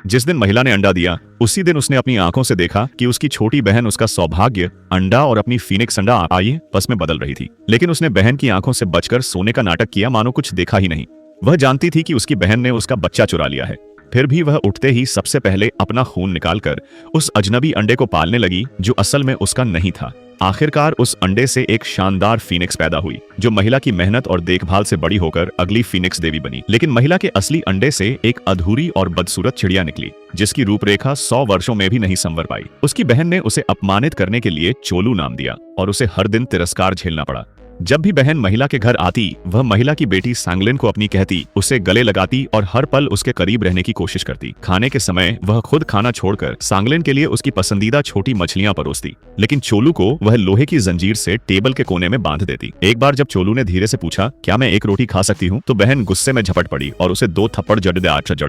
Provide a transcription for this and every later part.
जिस दिन महिला ने अंडा दिया उसी दिन उसने अपनी आंखों से देखा कि उसकी छोटी बहन उसका सौभाग्य अंडा और अपनी फीनिक्स अंडा आई बस में बदल रही थी। लेकिन उसने बहन की आंखों से बचकर सोने का नाटक किया मानो कुछ देखा ही नहीं। वह जानती थी कि उसकी बहन ने उसका बच्चा चुरा लिया है। फिर भी वह उठते ही सबसे पहले अपना खून निकालकर उस अजनबी अंडे को पालने लगी जो असल में उसका नहीं था। आखिरकार उस अंडे से एक शानदार फीनिक्स पैदा हुई जो महिला की मेहनत और देखभाल से बड़ी होकर अगली फीनिक्स देवी बनी। लेकिन महिला के असली अंडे से एक अधूरी और बदसूरत चिड़िया निकली जिसकी रूपरेखा 100 वर्षों में भी नहीं संवर पाई। उसकी बहन ने उसे अपमानित करने के लिए चोलू नाम दिया और उसे हर दिन तिरस्कार झेलना पड़ा। जब भी बहन महिला के घर आती वह महिला की बेटी सांगलिन को अपनी कहती, उसे गले लगाती और हर पल उसके करीब रहने की कोशिश करती। खाने के समय वह खुद खाना छोड़कर सांगलिन के लिए उसकी पसंदीदा छोटी मछलियां परोसती, लेकिन चोलू को वह लोहे की जंजीर से टेबल के कोने में बांध देती। एक बार जब चोलू ने धीरे से पूछा, क्या मैं एक रोटी खा सकती हूँ, तो बहन गुस्से में झपट पड़ी और उसे 2 थप्पड़ जड़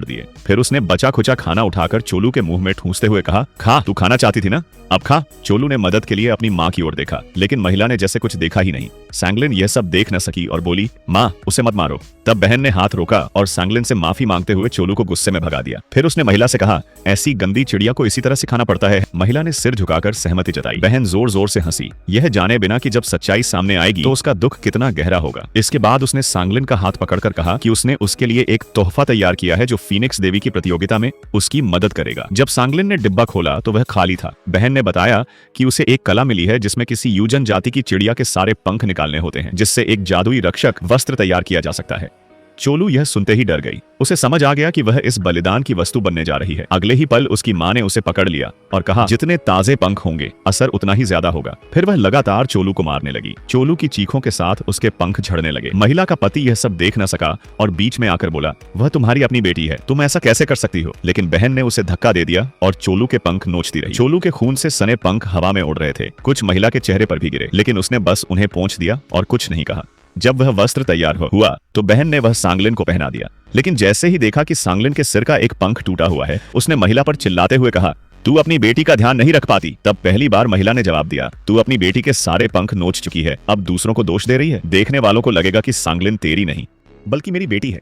दिए। फिर उसने बचा खुचा खाना उठाकर चोलू के मुंह में ठूंसते हुए कहा, खा, तू खाना चाहती थी ना, अब खा। चोलू ने मदद के लिए अपनी माँ की ओर देखा, लेकिन महिला ने जैसे कुछ देखा ही नहीं। सांगलिन यह सब देख न सकी और बोली, माँ, उसे मत मारो। तब बहन ने हाथ रोका और सांगलिन से माफी मांगते हुए चोलू को गुस्से में भगा दिया। फिर उसने महिला से कहा, ऐसी गंदी चिड़िया को इसी तरह सिखाना पड़ता है। महिला ने सिर झुकाकर सहमति जताई। बहन जोर जोर से हंसी, यह जाने बिना कि जब सच्चाई सामने आएगी तो उसका दुख कितना गहरा होगा। इसके बाद उसने सांगलिन का हाथ पकड़कर कहा कि उसने उसके लिए एक तोहफा तैयार किया है जो फीनिक्स देवी की प्रतियोगिता में उसकी मदद करेगा। जब सांगलिन ने डिब्बा खोला तो वह खाली था। बहन ने बताया कि उसे एक कला मिली है जिसमें किसी यूजन जाति की चिड़िया के सारे पंख निकालने होते हैं, जिससे एक जादुई रक्षक वस्त्र तैयार किया जा सकता है। चोलू यह सुनते ही डर गई। उसे समझ आ गया कि वह इस बलिदान की वस्तु बनने जा रही है। अगले ही पल उसकी माँ ने उसे पकड़ लिया और कहा, जितने ताजे पंख होंगे असर उतना ही ज्यादा होगा। फिर वह लगातार चोलू को मारने लगी। चोलू की चीखों के साथ उसके पंख झड़ने लगे। महिला का पति यह सब देख न सका और बीच में आकर बोला, वह तुम्हारी अपनी बेटी है, तुम ऐसा कैसे कर सकती हो। लेकिन बहन ने उसे धक्का दे दिया और चोलू के पंख नोचती रही। चोलू के खून से सने पंख हवा में उड़ रहे थे। कुछ महिला के चेहरे पर भी गिरे, लेकिन उसने बस उन्हें पोंछ दिया और कुछ नहीं कहा। जब वह वस्त्र तैयार हुआ तो बहन ने वह सांगलिन को पहना दिया। लेकिन जैसे ही देखा कि सांगलिन के सिर का एक पंख टूटा हुआ है, उसने महिला पर चिल्लाते हुए कहा, तू अपनी बेटी का ध्यान नहीं रख पाती। तब पहली बार महिला ने जवाब दिया, तू अपनी बेटी के सारे पंख नोच चुकी है, अब दूसरों को दोष दे रही है। देखने वालों को लगेगा कि सांगलिन तेरी नहीं बल्कि मेरी बेटी है।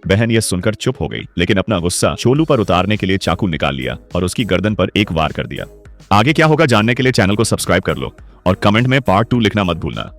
बहन यह सुनकर चुप हो गई, लेकिन अपना गुस्सा चोलू पर उतारने के लिए चाकू निकाल लिया और उसकी गर्दन पर एक वार कर दिया। आगे क्या होगा जानने के लिए चैनल को सब्सक्राइब कर लो और कमेंट में पार्ट 2 लिखना मत भूलना।